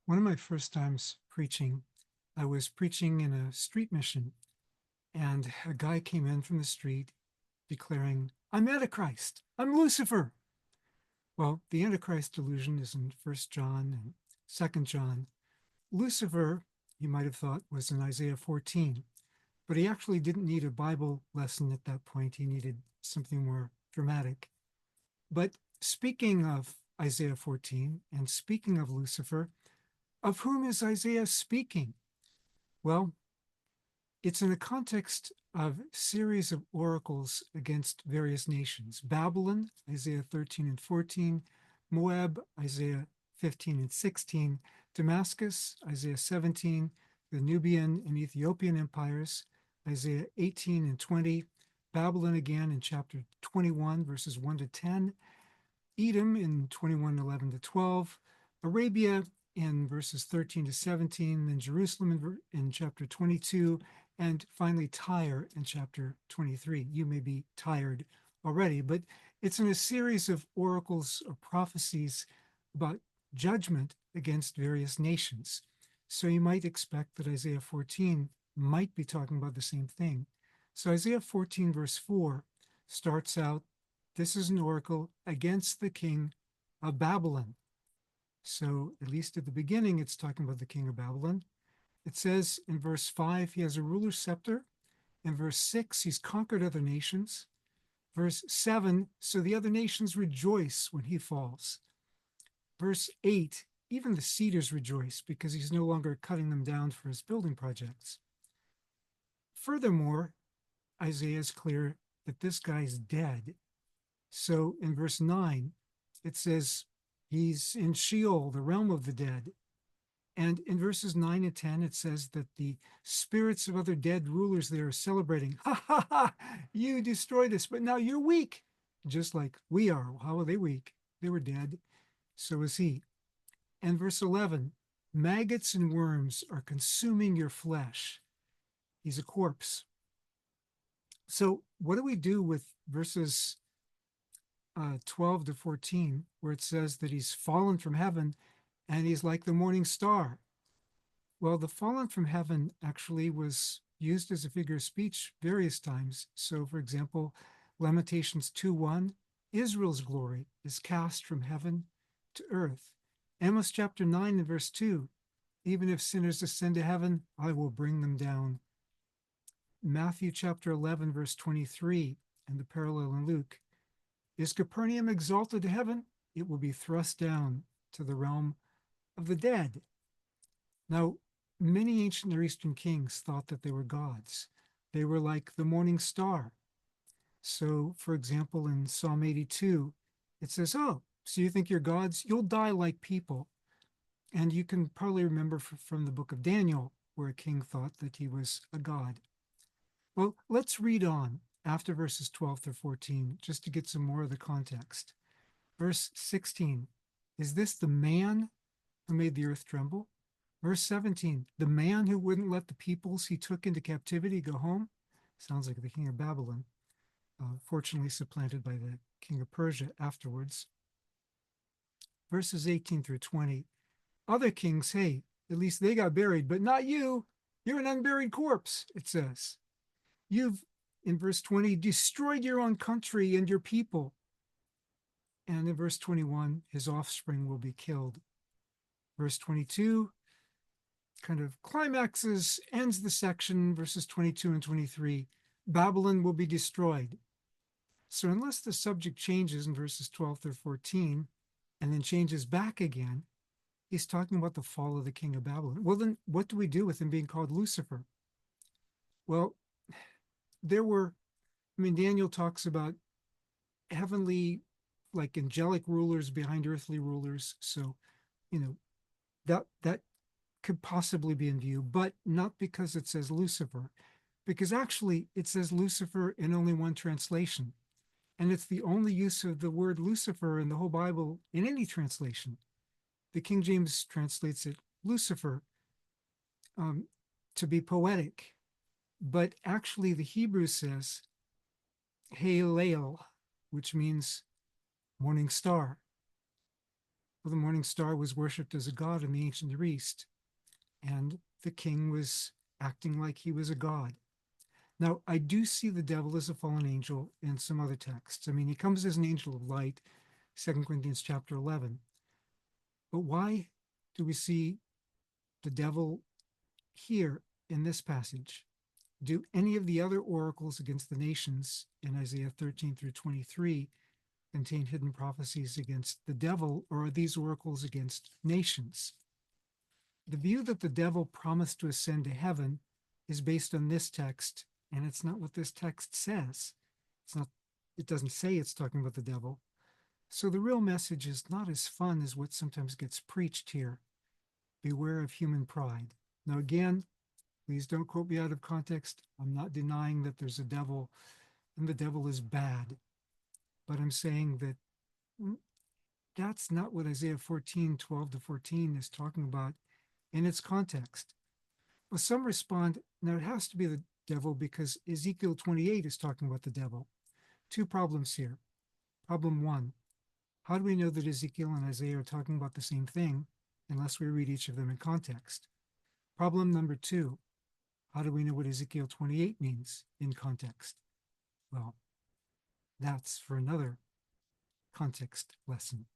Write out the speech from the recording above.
One of my first times preaching, I was preaching in a street mission, and a guy came in from the street declaring, I'm Antichrist, I'm Lucifer. Well, the Antichrist delusion is in First John and Second John. Lucifer, you might have thought, was in Isaiah 14, but he actually didn't need a Bible lesson at that point. He needed something more dramatic. But speaking of Isaiah 14 and speaking of Lucifer, of whom is Isaiah speaking? Well, it's in the context of series of oracles against various nations. Babylon, Isaiah 13 and 14, Moab, Isaiah 15 and 16, Damascus, Isaiah 17, the Nubian and Ethiopian empires, Isaiah 18 and 20, Babylon again in chapter 21, verses 1 to 10, Edom in 21:11 to 12, Arabia in verses 13 to 17, then Jerusalem in chapter 22, and finally Tyre in chapter 23. You may be tired already, but it's in a series of oracles or prophecies about judgment against various nations. So you might expect that Isaiah 14 might be talking about the same thing. So Isaiah 14, verse 4, starts out, this is an oracle against the king of Babylon. So, at least at the beginning, it's talking about the king of Babylon. It says in verse 5, he has a ruler's scepter. In verse 6, he's conquered other nations. Verse 7, so the other nations rejoice when he falls. Verse 8, even the cedars rejoice because he's no longer cutting them down for his building projects. Furthermore, Isaiah is clear that this guy's dead. So in verse 9, it says he's in Sheol, the realm of the dead. And in verses 9 and 10, it says that the spirits of other dead rulers there are celebrating. Ha ha ha! You destroyed us, but now you're weak, just like we are. How are they weak? They were dead. So is he. And verse 11, maggots and worms are consuming your flesh. He's a corpse. So what do we do with verses 12 to 14, where it says that he's fallen from heaven and he's like the morning star? Well, the fallen from heaven actually was used as a figure of speech various times. So, for example, Lamentations 2:1, Israel's glory is cast from heaven to earth. Amos chapter 9 and verse 2, even if sinners ascend to heaven, I will bring them down. Matthew chapter 11, verse 23, and the parallel in Luke, is Capernaum exalted to heaven? It will be thrust down to the realm of the dead. Now, many ancient Near Eastern kings thought that they were gods. They were like the morning star. So, for example, in Psalm 82, it says, oh, so you think you're gods? You'll die like people. And you can probably remember from the book of Daniel, where a king thought that he was a god. Well, let's read on after verses 12 through 14, just to get some more of the context. Verse 16, is this the man who made the earth tremble? Verse 17, the man who wouldn't let the peoples he took into captivity go home? Sounds like the king of Babylon, fortunately supplanted by the king of Persia afterwards. Verses 18 through 20, other kings, hey, at least they got buried, but not you. You're an unburied corpse, it says. You've, in verse 20, destroyed your own country and your people. And in verse 21, his offspring will be killed. Verse 22 kind of climaxes, ends the section, verses 22 and 23. Babylon will be destroyed. So unless the subject changes in verses 12 through 14 and then changes back again, he's talking about the fall of the king of Babylon. Well, then what do we do with him being called Lucifer? Well, Daniel talks about heavenly, like angelic rulers behind earthly rulers. So, that could possibly be in view, but not because it says Lucifer, because actually it says Lucifer in only one translation. And it's the only use of the word Lucifer in the whole Bible in any translation. The King James translates it Lucifer, to be poetic. But actually the Hebrew says Halel, which means morning star. Well, the morning star was worshipped as a god in the ancient Near East, and the king was acting like he was a god. Now, I do see the devil as a fallen angel in some other texts. I mean, he comes as an angel of light, 2 Corinthians chapter 11. But why do we see the devil here in this passage? Do any of the other oracles against the nations in Isaiah 13 through 23 contain hidden prophecies against the devil, or are these oracles against nations? The view that the devil promised to ascend to heaven is based on this text, and it's not what this text says. It doesn't say it's talking about the devil. So the real message is not as fun as what sometimes gets preached here. Beware of human pride. Now, again, please don't quote me out of context. I'm not denying that there's a devil and the devil is bad. But I'm saying that that's not what Isaiah 14, 12 to 14 is talking about in its context. Well, some respond, now it has to be the devil because Ezekiel 28 is talking about the devil. Two problems here. Problem one, how do we know that Ezekiel and Isaiah are talking about the same thing unless we read each of them in context? Problem number two, how do we know what Ezekiel 28 means in context? Well, that's for another context lesson.